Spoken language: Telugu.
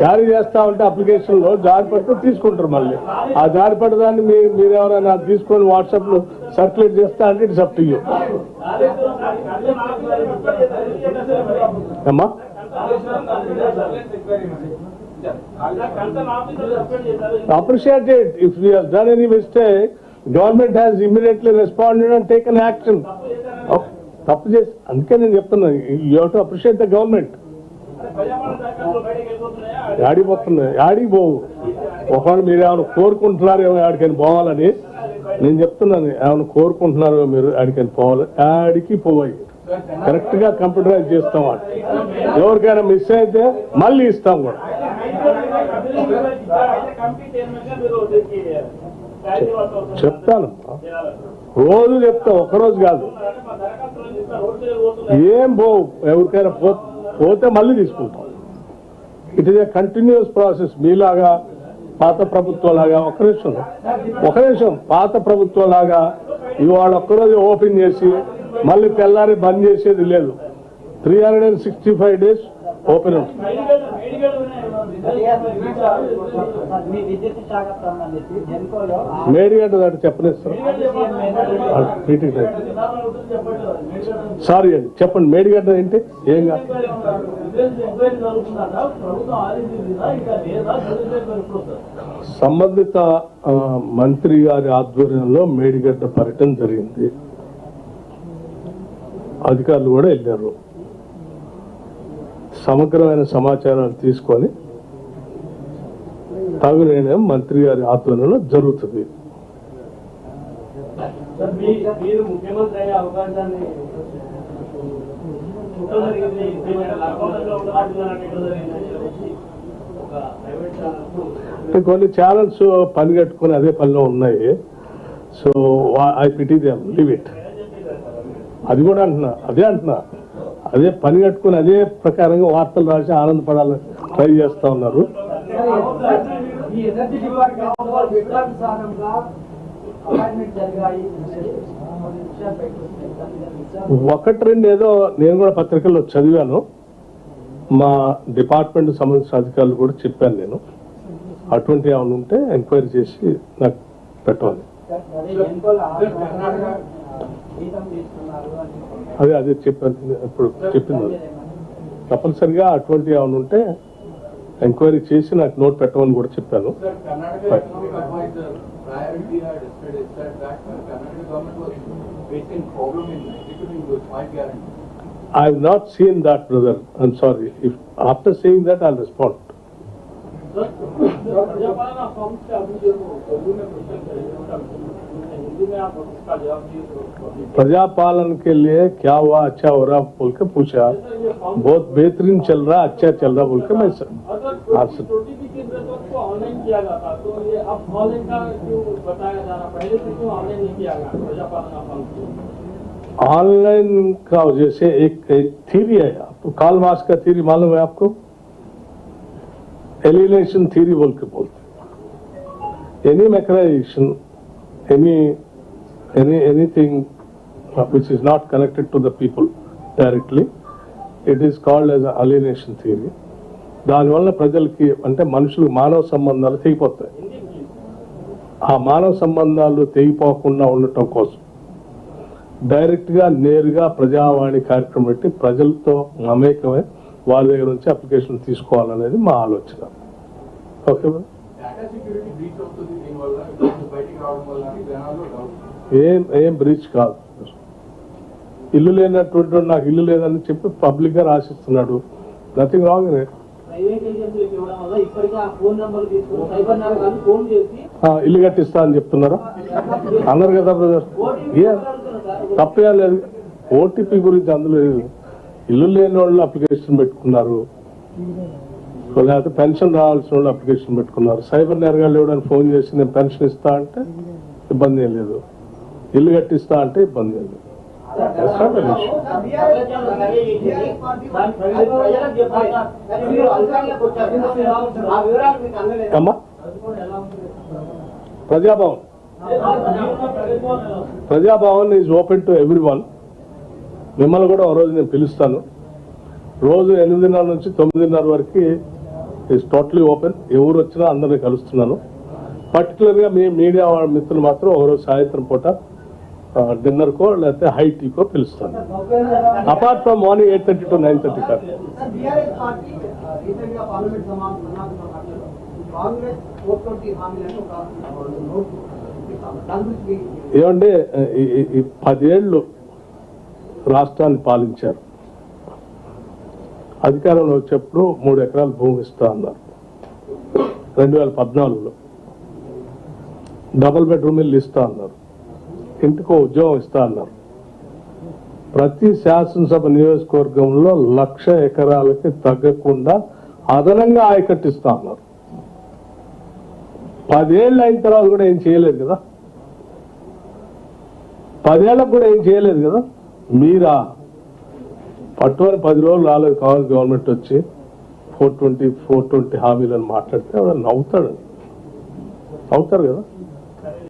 జారీ చేస్తా ఉంటే అప్లికేషన్ లో జారీ పడితే తీసుకుంటారు. మళ్ళీ ఆ జారీ పడదాన్ని మీరు ఎవరైనా తీసుకొని వాట్సాప్ లో సర్క్యులేట్ చేస్తా అంటే ఇట్స్ అప్ టు యూ. అమ్మా appreciate it. If we have done any mistake, government has immediately responded and taken action. తప్పు చేసి అందుకే నేను చెప్తున్నాను, you have to appreciate the government. ఆడిపోతున్నాయి, ఆడికి పోవు. ఒకవేళ మీరు ఏమైనా కోరుకుంటున్నారేమో ఆడికని పోవాలని నేను చెప్తున్నాను. ఏమైనా కోరుకుంటున్నారో మీరు ఆడికని పోవాలి, ఆడికి పోవాలి. కరెక్ట్ గా కంప్యూటరైజ్ చేస్తాం. ఎవరికైనా మిస్ అయితే మళ్ళీ ఇస్తాం కూడా. చెప్తాను, రోజు చెప్తా, ఒక్కరోజు కాదు. ఏం పోవు, ఎవరికైనా పోతే మళ్ళీ తీసుకుంటాం. It is a continuous process. మీలాగా పాత ప్రభుత్వం లాగా ఒక నిమిషం పాత ప్రభుత్వం లాగా ఇవాళ ఒక్కరోజు ఓపెన్ చేసి మళ్ళీ తెల్లారి బంద్ చేసేది లేదు. 365 days ఓపెన్ ఉంటుంది. మేడిగడ్డ దాటి చెప్పనిస్తారు. సారీ అండి, చెప్పండి. మేడిగడ్డ ఏంటి? ఏం కాదు. సంబంధిత మంత్రి గారి ఆధ్వర్యంలో మేడిగడ్డ పర్యటన జరిగింది. అధికారులు కూడా వెళ్ళారు. సమగ్రమైన సమాచారాన్ని తీసుకొని తగు నిర్ణయం మంత్రి గారి ఆధ్వర్యంలో జరుగుతుంది. కొన్ని ఛానల్స్ పని కట్టుకుని అదే పనిలో ఉన్నాయి. So I pity them, leave it. అది కూడా అంటున్నా, అదే పని కట్టుకుని అదే ప్రకారంగా వార్తలు రాసి ఆనందపడాలని ట్రై చేస్తా ఉన్నారు. ఒకటి రెండు ఏదో నేను కూడా పత్రికల్లో చదివాను. మా డిపార్ట్మెంట్ సంబంధించిన అధికారులు కూడా చెప్పాను. నేను అటువంటి ఏమైనా ఉంటే ఎంక్వైరీ చేసి నాకు పెట్టాలి. అదే చెప్పాను, ఇప్పుడు చెప్పింది. తప్పనిసరిగా అటువంటి ఏమైనా ఉంటే ఎంక్వైరీ చేసి నాకు నోట్ పెట్టమని కూడా చెప్పాను. I have not seen that, brother. I'm sorry. If after seeing that, I'll respond. प्रजापालन के लिए क्या हुआ, अच्छा हो रहा बोल के पूछा. बहुत बेहतरीन चल रहा, अच्छा चल रहा बोल के मैं आपसे. ऑनलाइन किया जाता तो ये अब ऑनलाइन का क्यों बताया जा रहा, पहले से क्यों ऑनलाइन नहीं किया गया प्रजापालन अकाउंट? ऑनलाइन का जैसे एक थ्योरी है, आपको कार्ल मार्क्स का थ्योरी मालूम है आपको? एलिनेशन थ्योरी बोल के बोलते. Any mechanisation, anything which is not connected to the people directly, it is called as alienation theory. దానివల్ల ప్రజలకి అంటే మనుషులు మానవ సంబంధాలు తెగిపోతాయి. ఆ మానవ సంబంధాలు తెగిపోకుండా ఉండటం కోసం డైరెక్ట్ గా నేరుగా ప్రజావాణి కార్యక్రమం పెట్టి ప్రజలతో మమేకమై వాళ్ళ దగ్గర నుంచి అప్లికేషన్ తీసుకోవాలనేది మా ఆలోచన. ఓకే, ఏం బ్రీచ్ కాదు. ఇల్లు లేనటువంటి నాకు ఇల్లు లేదని చెప్పి పబ్లిక్ గా రాసిస్తున్నాడు. Nothing wrong in it. ఇల్లు కట్టిస్తా అని చెప్తున్నారా? అన్నారు కదా బ్రదర్, తప్పే లేదు. ఓటీపీ గురించి అందులో ఇల్లు లేని వాళ్ళు అప్లికేషన్ పెట్టుకున్నారు, లేకపోతే పెన్షన్ రావాల్సిన వాళ్ళు అప్లికేషన్ పెట్టుకున్నారు. సైబర్ నేరగాళ్ళు ఎవడని ఫోన్ చేసి నేను పెన్షన్ ఇస్తా అంటే ఇబ్బంది ఏం లేదు, ఇల్లు కట్టిస్తా అంటే ఇబ్బంది ఏం లేదు. Praja Bhavan is open to everyone. మిమ్మల్ని కూడా ఒక రోజు నేను పిలుస్తాను. రోజు 8:30 నుంచి 9:30 వరకు ఇట్స్ టోటలీ ఓపెన్. ఎవరు వచ్చినా అందరినీ కలుస్తున్నాను. పర్టికులర్గా మీ మీడియా మిత్రులు మాత్రం ఒకరోజు సాయంత్రం పూట డిన్నర్కో లేకపోతే హై టీకో పిలుస్తాను. అపార్ట్ ఫ్రమ్ మార్నింగ్ 8:30 to 9:30 కాదు. బీఆర్ఎస్ పార్టీ రీసెంట్ గా పార్లమెంట్ సమావేశంలో కాంగ్రెస్ 420 హామీలను ఒక నోట్ దాని గురించి ఏమంటే ఈ 10 ఏళ్ళు రాష్ట్రాన్ని పాలించారు. అధికారంలో వచ్చేప్పుడు 3 ఎకరాల భూమి ఇస్తా అన్నారు. 2014లో డబుల్ బెడ్రూమ్ ఇల్లు ఇస్తా అన్నారు. ఇంటికో ఉద్యోగం ఇస్తా అన్నారు. ప్రతి శాసనసభ నియోజకవర్గంలో 1,00,000 ఎకరాలకి తగ్గకుండా అదనంగా ఆయకట్టిస్తా అన్నారు. 10 ఏళ్ళు అయిన తర్వాత కూడా ఏం చేయలేదు కదా. 10 ఏళ్ళకు కూడా ఏం చేయలేదు కదా. మీరా పట్టుకొని 10 రోజులు రాలేదు కాంగ్రెస్ గవర్నమెంట్ వచ్చి 420 హామీలను మాట్లాడితే నవ్వుతారు కదా.